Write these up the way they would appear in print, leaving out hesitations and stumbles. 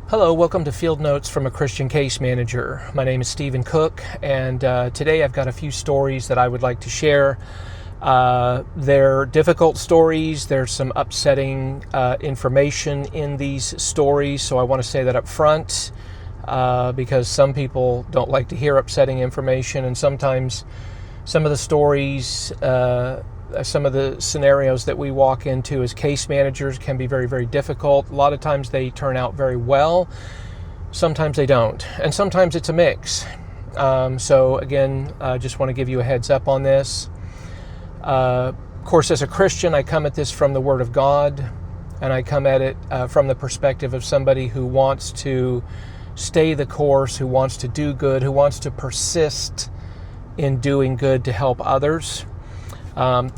Hello, welcome to Field Notes from a Christian Case Manager. My name is Stephen Cook, and today I've got a few stories that I would like to share. They're difficult stories. There's some upsetting information in these stories, so I want to say that up front because some people don't like to hear upsetting information, and sometimes some of the stories, some of the scenarios that we walk into as case managers can be very, very difficult. A lot of times they turn out very well. Sometimes they don't. And sometimes it's a mix. So again, I just want to give you a heads up on this. Of course, as a Christian, I come at this from the Word of God, and I come at it from the perspective of somebody who wants to stay the course, who wants to do good, who wants to persist in doing good to help others.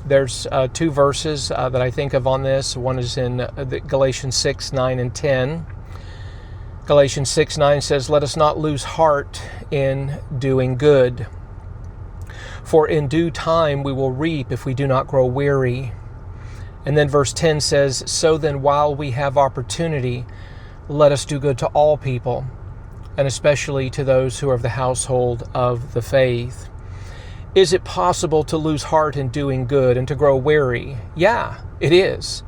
There's two verses that I think of on this. One is in Galatians 6, 9, and 10. Galatians 6, 9 says, "Let us not lose heart in doing good. For in due time we will reap if we do not grow weary." And then verse 10 says, "So then while we have opportunity, let us do good to all people, and especially to those who are of the household of the faith." Is it possible to lose heart in doing good and to grow weary? Yeah, it is.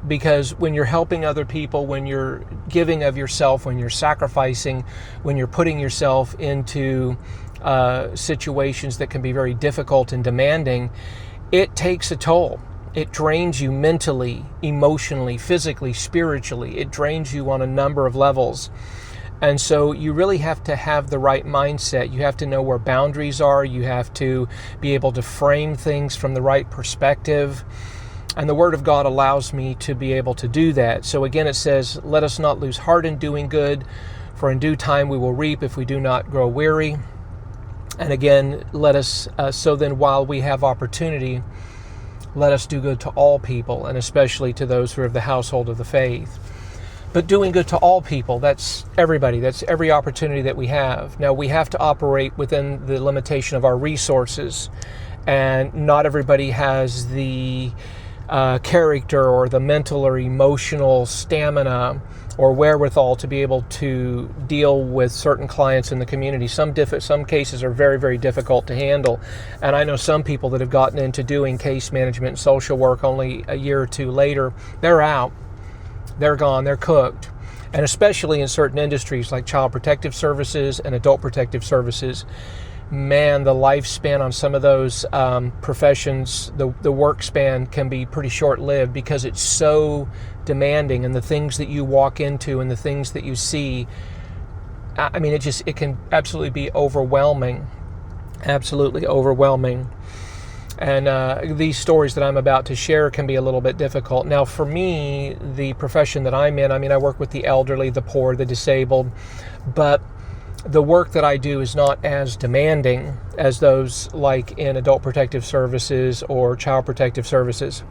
Because when you're helping other people, when you're giving of yourself, when you're sacrificing, when you're putting yourself into situations that can be very difficult and demanding, it takes a toll. It drains you mentally, emotionally, physically, spiritually. It drains you on a number of levels. And so you really have to have the right mindset. You have to know where boundaries are. You have to be able to frame things from the right perspective. And the Word of God allows me to be able to do that. So again, it says, "Let us not lose heart in doing good, for in due time we will reap if we do not grow weary." And again, let us, so then while we have opportunity, let us do good to all people, and especially to those who are of the household of the faith. But doing good to all people, that's everybody. That's every opportunity that we have. Now, we have to operate within the limitation of our resources. And not everybody has the character or the mental or emotional stamina or wherewithal to be able to deal with certain clients in the community. Some cases are very, very difficult to handle. And I know some people that have gotten into doing case management and social work only a year or two later, they're out. They're gone, they're cooked. And especially in certain industries like child protective services and adult protective services, man, the lifespan on some of those professions, the work span can be pretty short-lived because it's so demanding, and the things that you walk into and the things that you see, I mean, it can absolutely be overwhelming, absolutely overwhelming. And these stories that I'm about to share can be a little bit difficult. Now, for me, the profession that I'm in, I work with the elderly, the poor, the disabled, but the work that I do is not as demanding as those like in adult protective services or child protective services.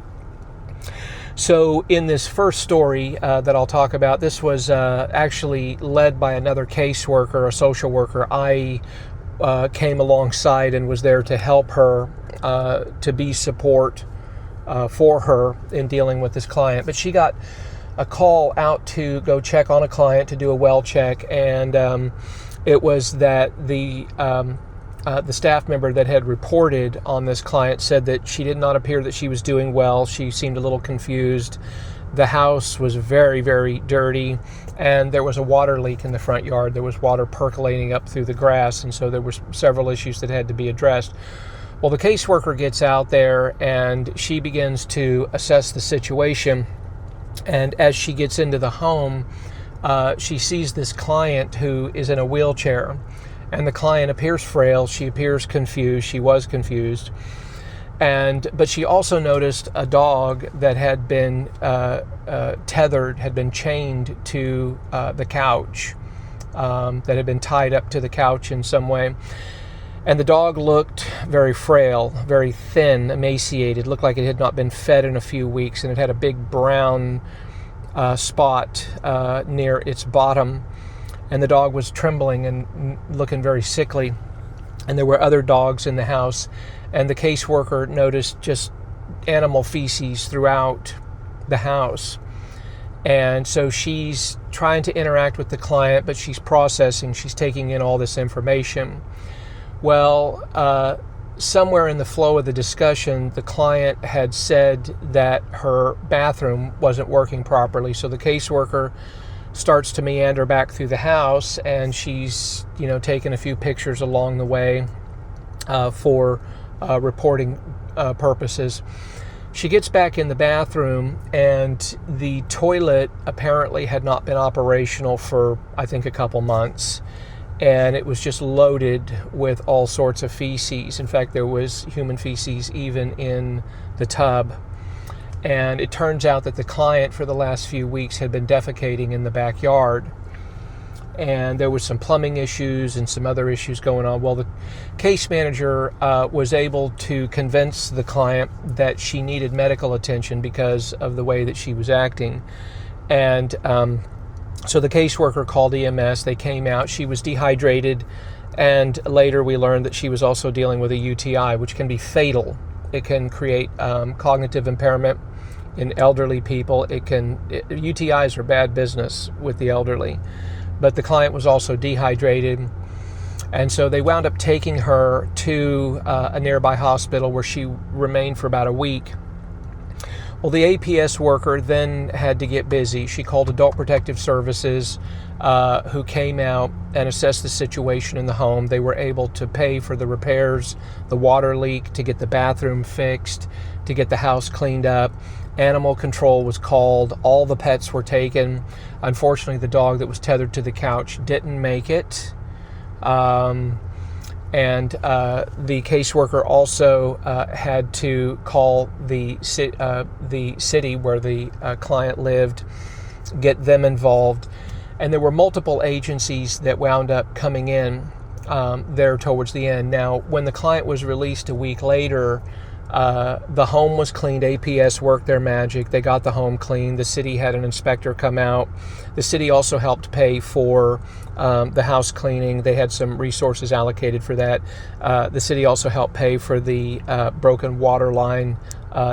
So in this first story that I'll talk about, this was actually led by another caseworker, a social worker. I came alongside and was there to help her, to be support for her in dealing with this client. But she got a call out to go check on a client, to do a well check, and it was that the staff member that had reported on this client said that she did not appear that she was doing well. She seemed a little confused. The house was very, very dirty, and there was a water leak in the front yard. There was water percolating up through the grass, and so there were several issues that had to be addressed. Well, the caseworker gets out there, and she begins to assess the situation. And as she gets into the home, she sees this client who is in a wheelchair, and the client appears frail. She appears confused. She was confused. But she also noticed a dog that had been tethered, had been chained to the couch, that had been tied up to the couch in some way. And the dog looked very frail, very thin, emaciated, looked like it had not been fed in a few weeks, and it had a big brown spot near its bottom. And the dog was trembling and looking very sickly. And there were other dogs in the house. And the caseworker noticed just animal feces throughout the house. And so she's trying to interact with the client, but she's processing, she's taking in all this information. Well, somewhere in the flow of the discussion, the client had said that her bathroom wasn't working properly. So the caseworker starts to meander back through the house, and she's, taking a few pictures along the way for reporting purposes. She gets back in the bathroom, and the toilet apparently had not been operational for, I think, a couple months. And it was just loaded with all sorts of feces. In fact, there was human feces even in the tub. And it turns out that the client for the last few weeks had been defecating in the backyard. And there was some plumbing issues and some other issues going on. Well, the case manager was able to convince the client that she needed medical attention because of the way that she was acting. And so the caseworker called EMS. They came out. She was dehydrated. And later we learned that she was also dealing with a UTI, which can be fatal. It can create cognitive impairment in elderly people. UTIs are bad business with the elderly. But the client was also dehydrated. And so they wound up taking her to a nearby hospital where she remained for about a week. Well, the APS worker then had to get busy. She called Adult Protective Services, who came out and assessed the situation in the home. They were able to pay for the repairs, the water leak, to get the bathroom fixed, to get the house cleaned up. Animal control was called. All the pets were taken. Unfortunately, the dog that was tethered to the couch didn't make it. And the caseworker also had to call the city where the client lived, get them involved. And there were multiple agencies that wound up coming in there towards the end. Now, when the client was released a week later, the home was cleaned. APS worked their magic. They got the home cleaned. The city had an inspector come out. The city also helped pay for the house cleaning. They had some resources allocated for that. The city also helped pay for the broken water line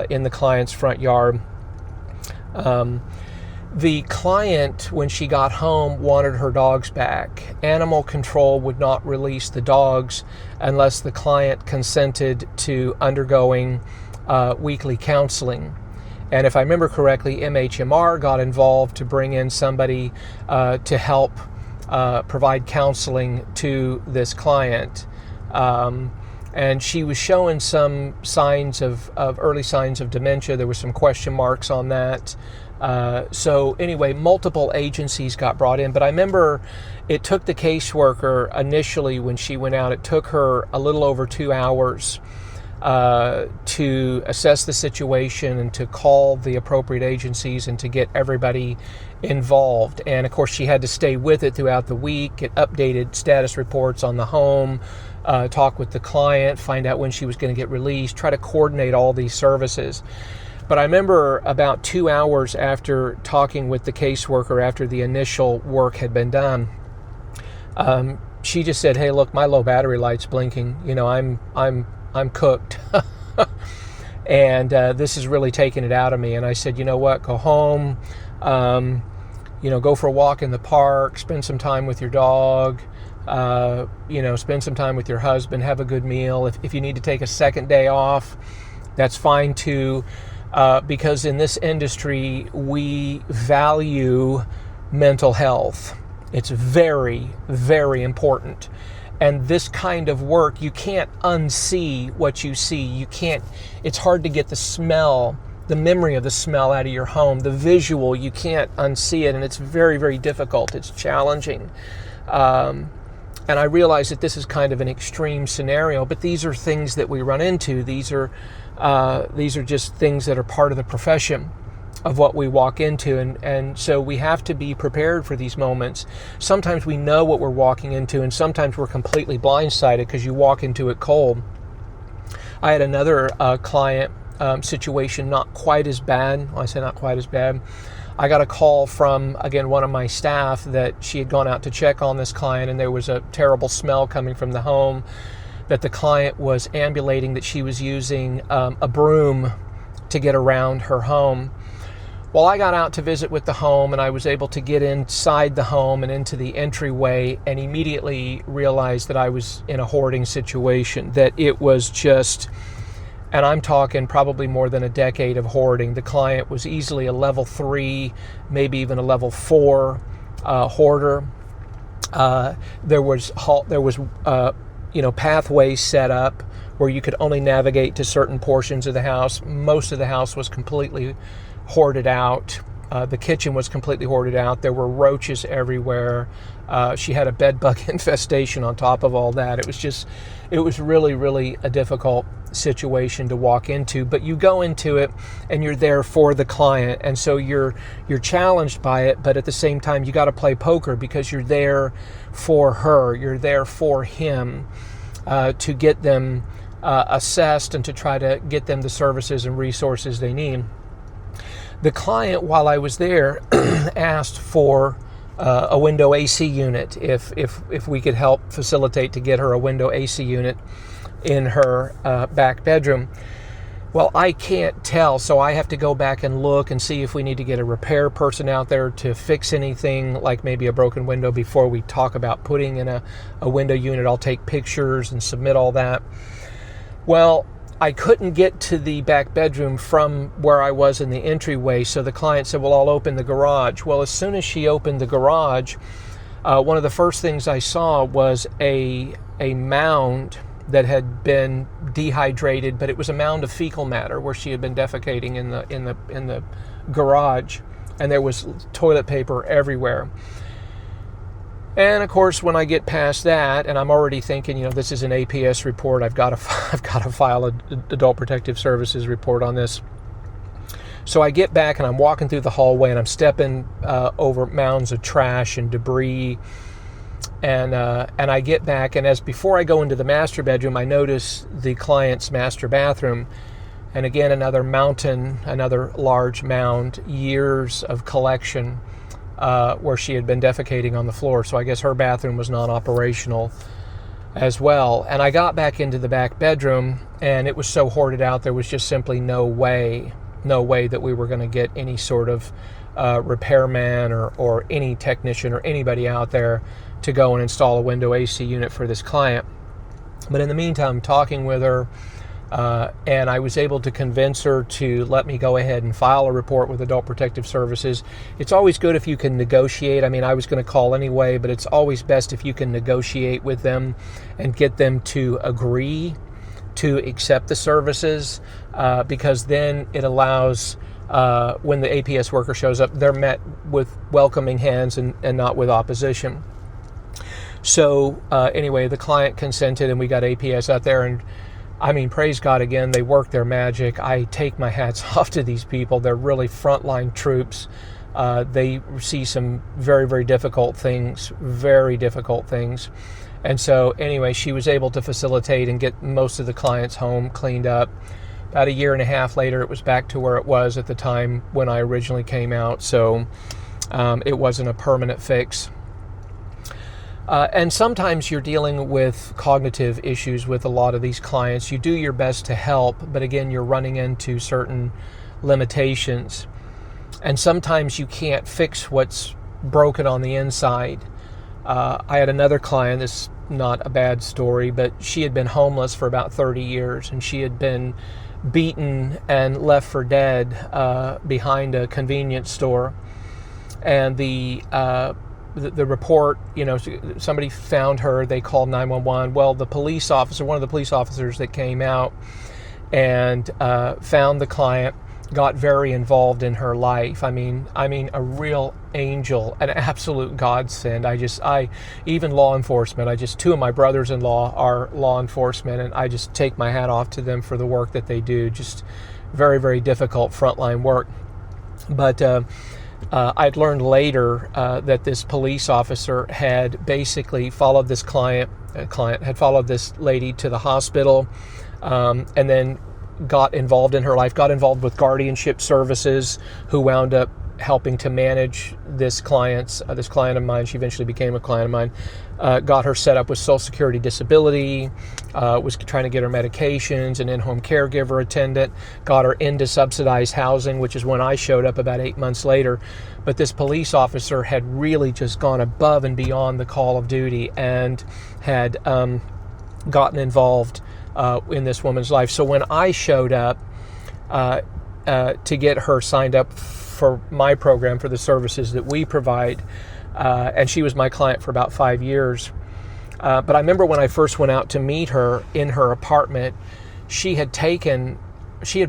in the client's front yard. The client, when she got home, wanted her dogs back. Animal control would not release the dogs unless the client consented to undergoing weekly counseling. And if I remember correctly, MHMR got involved to bring in somebody to help provide counseling to this client. And she was showing some signs of early signs of dementia. There were some question marks on that. So anyway, multiple agencies got brought in, but I remember it took the caseworker initially when she went out, it took her a little over 2 hours to assess the situation and to call the appropriate agencies and to get everybody involved. And of course, she had to stay with it throughout the week, get updated status reports on the home, talk with the client, find out when she was going to get released, try to coordinate all these services. But I remember about 2 hours after talking with the caseworker, after the initial work had been done, she just said, "Hey, look, my low battery light's blinking. I'm cooked, and this is really taking it out of me." And I said, "You know what? Go home. Go for a walk in the park. Spend some time with your dog. Spend some time with your husband. Have a good meal. If you need to take a second day off, that's fine too." Because in this industry, we value mental health. It's very, very important. And this kind of work, you can't unsee what you see. It's hard to get the smell, the memory of the smell out of your home. The visual, you can't unsee it. And it's very, very difficult. It's challenging. And I realize that this is kind of an extreme scenario, but these are things that we run into. These are just things that are part of the profession of what we walk into. And so we have to be prepared for these moments. Sometimes we know what we're walking into, and sometimes we're completely blindsided because you walk into it cold. I had another client situation, not quite as bad. Well, I say not quite as bad. I got a call from, again, one of my staff that she had gone out to check on this client, and there was a terrible smell coming from the home, that the client was ambulating, that she was using a broom to get around her home. Well, I got out to visit with the home, and I was able to get inside the home and into the entryway, and immediately realized that I was in a hoarding situation, that it was just, and I'm talking probably more than a decade of hoarding. The client was easily a level 3, maybe even a level 4 hoarder. There was pathways set up where you could only navigate to certain portions of the house. Most of the house was completely hoarded out. The kitchen was completely hoarded out. There were roaches everywhere. She had a bed bug infestation on top of all that. It was really, really a difficult situation to walk into, but you go into it and you're there for the client, and so you're challenged by it, but at the same time you got to play poker because you're there for her, you're there for him, to get them assessed and to try to get them the services and resources they need. The client, while I was there, asked for a window AC unit, if we could help facilitate to get her a window AC unit in her back bedroom. Well, I can't tell, so I have to go back and look and see if we need to get a repair person out there to fix anything, like maybe a broken window, before we talk about putting in a window unit. I'll take pictures and submit all that. Well, I couldn't get to the back bedroom from where I was in the entryway, so the client said, well, I'll open the garage. Well, as soon as she opened the garage, one of the first things I saw was a mound that had been dehydrated, but it was a mound of fecal matter where she had been defecating in the garage, and there was toilet paper everywhere. And of course, when I get past that, and I'm already thinking, this is an APS report, I've got to file an Adult Protective Services report on this. So I get back and I'm walking through the hallway and I'm stepping over mounds of trash and debris. And I get back, and before I go into the master bedroom, I notice the client's master bathroom. And again, another large mound, years of collection, where she had been defecating on the floor. So I guess her bathroom was non-operational as well. And I got back into the back bedroom, and it was so hoarded out, there was just simply no way that we were going to get any sort of repairman or any technician or anybody out there to go and install a window AC unit for this client. But in the meantime, I'm talking with her, and I was able to convince her to let me go ahead and file a report with Adult Protective Services. It's always good if you can negotiate. I mean, I was going to call anyway, but it's always best if you can negotiate with them and get them to agree to accept the services, because then it allows, when the APS worker shows up, they're met with welcoming hands and not with opposition. So anyway, the client consented, and we got APS out there, and I mean, praise God again, they work their magic. I take my hats off to these people. They're really frontline troops. They see some very, very difficult things. And so anyway, she was able to facilitate and get most of the clients home cleaned up. About a year and a half later, it was back to where it was at the time when I originally came out. So it wasn't a permanent fix. And sometimes you're dealing with cognitive issues with a lot of these clients. You do your best to help, but again, you're running into certain limitations. And sometimes you can't fix what's broken on the inside. I had another client, this is not a bad story, but she had been homeless for about 30 years, and she had been beaten and left for dead behind a convenience store. And the report, somebody found her, they called 911. Well, one of the police officers that came out and found the client, got very involved in her life. I mean, a real angel, an absolute godsend. Even law enforcement, two of my brothers-in-law are law enforcement, and I just take my hat off to them for the work that they do. Just very, very difficult frontline work. But I'd learned later that this police officer had basically followed this had followed this lady to the hospital, and then got involved in her life, got involved with guardianship services, who wound up helping to manage this client of mine. She eventually became a client of mine. Got her set up with Social Security disability, was trying to get her medications, an in-home caregiver attendant, got her into subsidized housing, which is when I showed up about 8 months later. But this police officer had really just gone above and beyond the call of duty and had gotten involved in this woman's life. So when I showed up to get her signed up for my program, for the services that we provide, and she was my client for about 5 years. But I remember when I first went out to meet her in her apartment, she had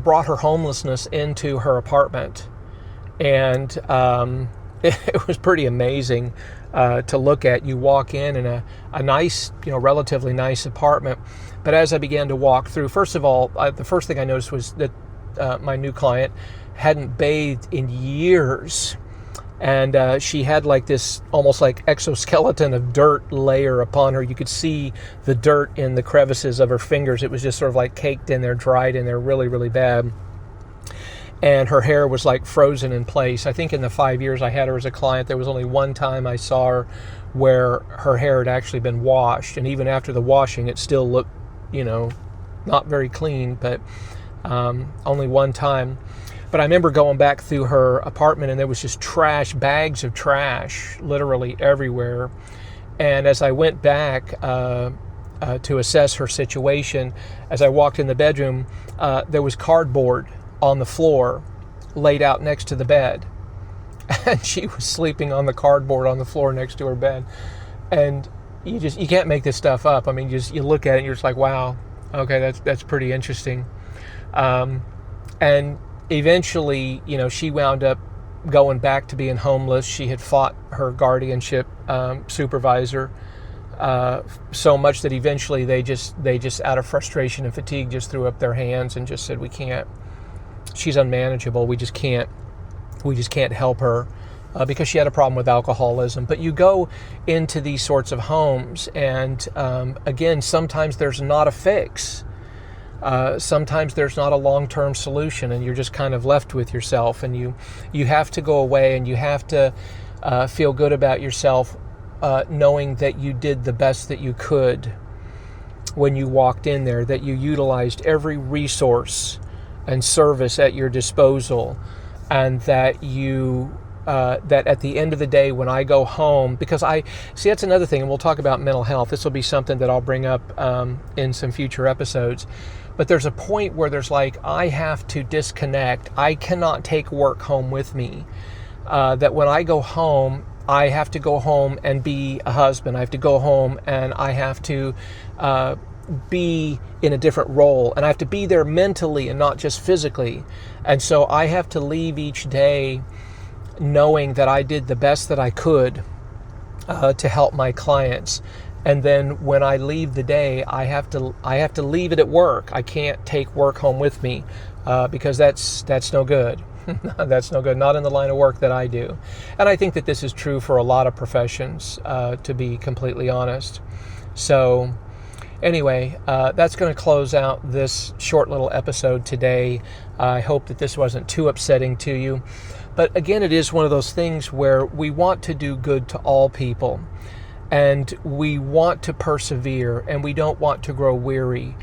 brought her homelessness into her apartment. And it was pretty amazing to look at. You walk in a nice, relatively nice apartment. But as I began to walk through, first of all, the first thing I noticed was that my new client hadn't bathed in years. And she had like this almost like exoskeleton of dirt layer upon her. You could see the dirt in the crevices of her fingers. It was just sort of like caked in there, dried in there really, really bad. And her hair was like frozen in place. I think in the 5 years I had her as a client, there was only one time I saw her where her hair had actually been washed. And even after the washing, it still looked, not very clean, but only one time. But I remember going back through her apartment and there was just trash, bags of trash, literally everywhere. And as I went back to assess her situation, as I walked in the bedroom, there was cardboard on the floor laid out next to the bed. And she was sleeping on the cardboard on the floor next to her bed. And you can't make this stuff up. I mean, you look at it and you're just like, wow, okay, that's pretty interesting. And eventually, she wound up going back to being homeless. She had fought her guardianship supervisor so much that eventually they just out of frustration and fatigue just threw up their hands and just said, we can't. She's unmanageable. We just can't help her because she had a problem with alcoholism. But you go into these sorts of homes and again, sometimes there's not a fix. Sometimes there's not a long-term solution and you're just kind of left with yourself, and you have to go away and you have to feel good about yourself, knowing that you did the best that you could when you walked in there, that you utilized every resource and service at your disposal, and that that at the end of the day when I go home, because that's another thing, and we'll talk about mental health. This will be something that I'll bring up in some future episodes. But there's a point where there's like, I have to disconnect. I cannot take work home with me. That when I go home, I have to go home and be a husband. I have to go home and I have to be in a different role. And I have to be there mentally and not just physically. And so I have to leave each day knowing that I did the best that I could to help my clients. And then when I leave the day, I have to leave it at work. I can't take work home with me because that's no good. That's no good. Not in the line of work that I do. And I think that this is true for a lot of professions, to be completely honest. So anyway, that's going to close out this short little episode today. I hope that this wasn't too upsetting to you. But again, it is one of those things where we want to do good to all people. And we want to persevere and we don't want to grow weary.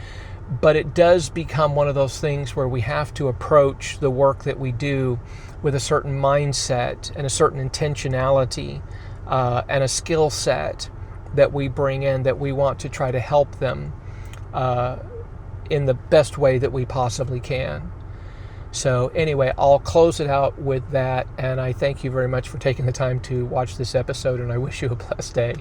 But it does become one of those things where we have to approach the work that we do with a certain mindset and a certain intentionality and a skill set that we bring in, that we want to try to help them in the best way that we possibly can. So anyway, I'll close it out with that, and I thank you very much for taking the time to watch this episode, and I wish you a blessed day.